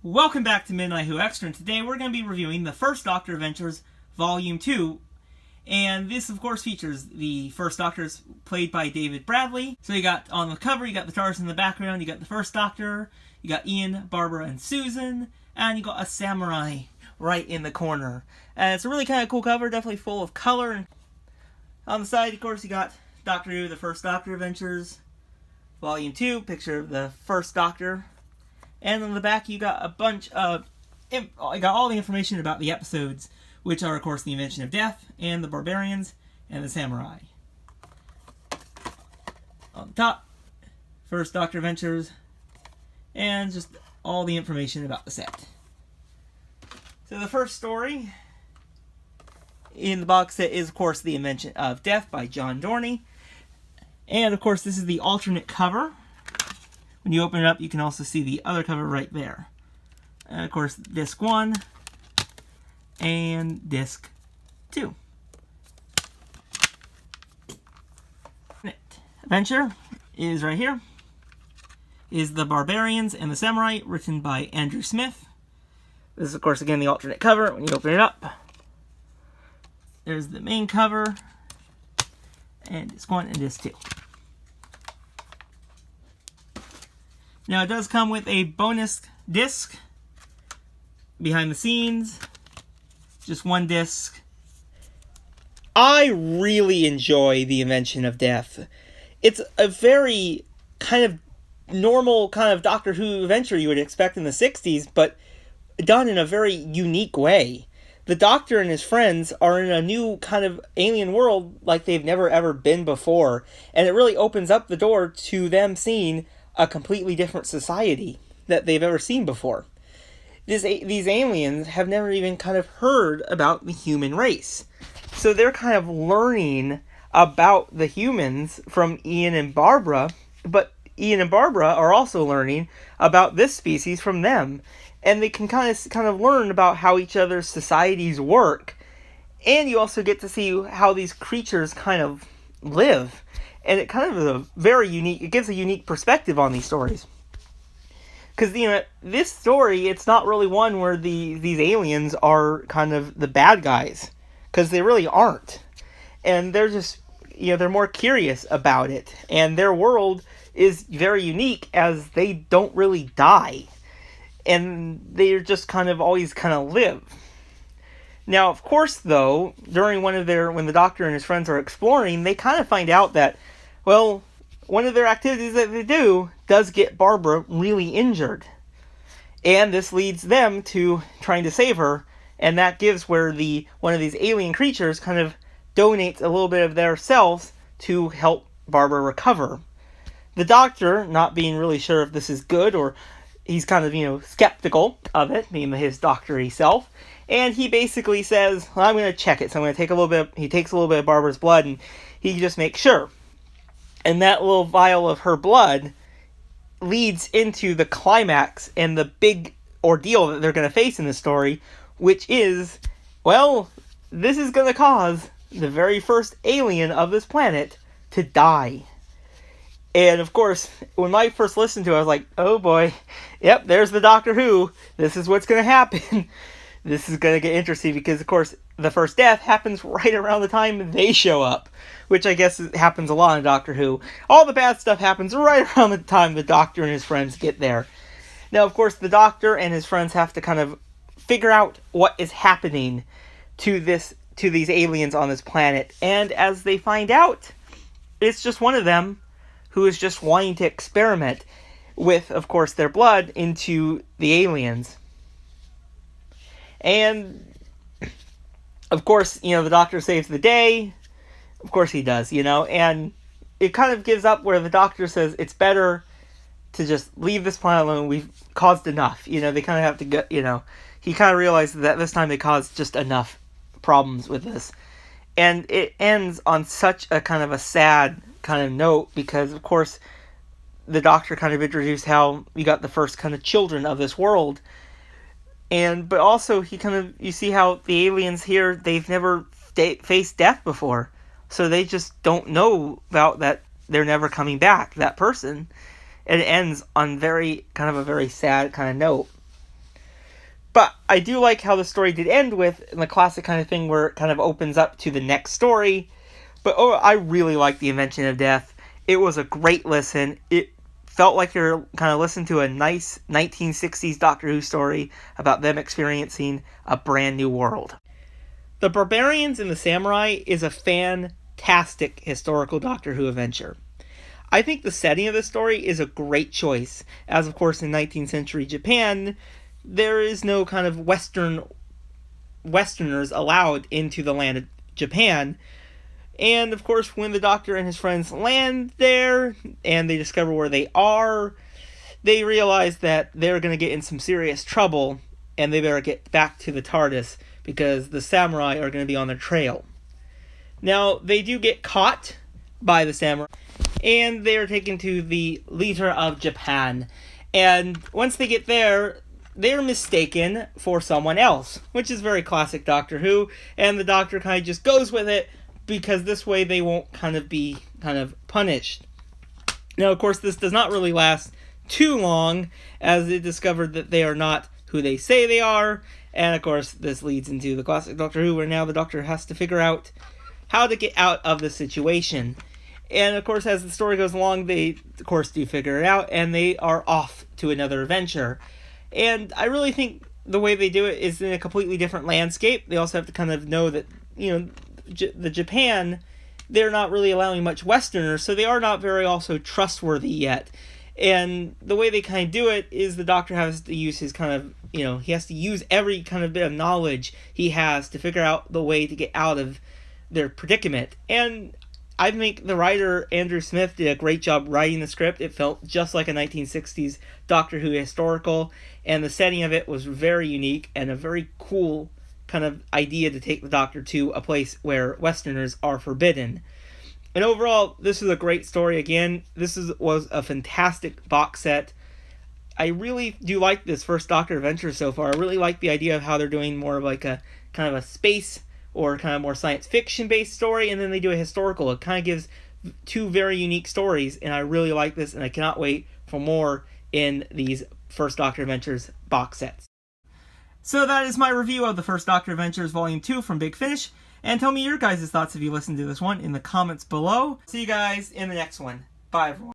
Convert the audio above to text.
Welcome back to Midnight Who Extra, and today we're going to be reviewing the First Doctor Adventures Volume 2. And this, of course, features the First Doctors played by David Bradley. So you got, on the cover, you got the TARDIS in the background, you got the First Doctor, you got Ian, Barbara, and Susan, and you got a samurai right in the corner. And it's a really kind of cool cover, definitely full of color. And on the side, of course, you got Doctor Who, the First Doctor Adventures Volume 2, picture of the First Doctor. And on the back, you got a bunch of... I got all the information about the episodes, which are, of course, the Invention of Death, and the Barbarians, and the Samurai. On the top, First Doctor Adventures, and just all the information about the set. So the first story in the box set is, of course, The Invention of Death by John Dorney. And, of course, this is the alternate cover. When you open it up, you can also see the other cover right there. And of course, disc 1 and disc 2. Adventure is right here. Is The Barbarians and the Samurai, written by Andrew Smith. This is, of course, again, the alternate cover. When you open it up, there's the main cover, and disc 1 and disc 2. Now, it does come with a bonus disc behind the scenes. Just one disc. I really enjoy The Invention of Death. It's a very kind of normal kind of Doctor Who adventure you would expect in the 60s, but done in a very unique way. The Doctor and his friends are in a new kind of alien world like they've never ever been before, and it really opens up the door to them seeing a completely different society that they've ever seen before. These aliens have never even kind of heard about the human race. So they're kind of learning about the humans from Ian and Barbara, but Ian and Barbara are also learning about this species from them. And they can kind of learn about how each other's societies work. And you also get to see how these creatures kind of live. And it kind of is a very unique, it gives a unique perspective on these stories. Because, this story, it's not really one where these aliens are kind of the bad guys. Because they really aren't. And they're just, they're more curious about it. And their world is very unique as they don't really die. And they're just kind of always kind of live. Now, of course, though, during when the Doctor and his friends are exploring, they kind of find out that, well, one of their activities that they do does get Barbara really injured. And this leads them to trying to save her, and that gives where one of these alien creatures kind of donates a little bit of their selves to help Barbara recover. The Doctor, not being really sure if this is good, or he's kind of, skeptical of it, being his doctor-y self, and he basically says, well, I'm going to check it, so I'm going to take he takes a little bit of Barbara's blood, and he just makes sure. And that little vial of her blood leads into the climax and the big ordeal that they're going to face in this story, which is, well, this is going to cause the very first alien of this planet to die. And, of course, when I first listened to it, I was like, oh boy, yep, there's the Doctor Who. This is what's going to happen. This is going to get interesting because, of course, the first death happens right around the time they show up, which I guess happens a lot in Doctor Who. All the bad stuff happens right around the time the Doctor and his friends get there. Now, of course, the Doctor and his friends have to kind of figure out what is happening to these aliens on this planet. And as they find out, it's just one of them who is just wanting to experiment with, of course, their blood into the aliens. And, of course, the Doctor saves the day. Of course he does, and it kind of gives up where the Doctor says it's better to just leave this planet alone. We've caused enough. They kind of have to get, he kind of realizes that this time they caused just enough problems with this. And it ends on such a kind of a sad kind of note because, of course, the Doctor kind of introduced how we got the first kind of children of this world. But also you see how the aliens here, they've never faced death before. So they just don't know about that they're never coming back, that person. And it ends on a very sad kind of note. But I do like how the story did end with, in the classic kind of thing where it kind of opens up to the next story. But I really like The Invention of Death. It was a great listen. It felt like you're kind of listening to a nice 1960s Doctor Who story about them experiencing a brand new world. The Barbarians and the Samurai is a fantastic historical Doctor Who adventure. I think the setting of the story is a great choice, as of course in 19th century Japan, there is no kind of Westerners allowed into the land of Japan. And of course, when the Doctor and his friends land there and they discover where they are, they realize that they're going to get in some serious trouble and they better get back to the TARDIS because the samurai are going to be on their trail. Now, they do get caught by the samurai and they are taken to the leader of Japan. And once they get there, they're mistaken for someone else, which is very classic Doctor Who, and the Doctor kind of just goes with it because this way they won't be punished. Now, of course, this does not really last too long, as they discovered that they are not who they say they are, and of course, this leads into the classic Doctor Who, where now the Doctor has to figure out how to get out of the situation. And of course, as the story goes along, they, of course, do figure it out, and they are off to another adventure. And I really think the way they do it is in a completely different landscape. They also have to kind of know that, the Japan, they're not really allowing much Westerners, so they are not very also trustworthy yet. And the way they kind of do it is the Doctor has to use his he has to use every kind of bit of knowledge he has to figure out the way to get out of their predicament. And I think the writer, Andrew Smith, did a great job writing the script. It felt just like a 1960s Doctor Who historical, and the setting of it was very unique and a very cool kind of idea to take the Doctor to a place where Westerners are forbidden. And overall, this is a great story. Again, was a fantastic box set. I really do like this first Doctor adventure so far. I really like the idea of how they're doing more of like a kind of a space or kind of more science fiction based story, and then they do a historical. It kind of gives two very unique stories, and I really like this, and I cannot wait for more in these First Doctor Adventures box sets. So that is my review of the First Doctor Adventures Volume 2 from Big Finish, and tell me your guys' thoughts if you listened to this one in the comments below. See you guys in the next one. Bye, everyone.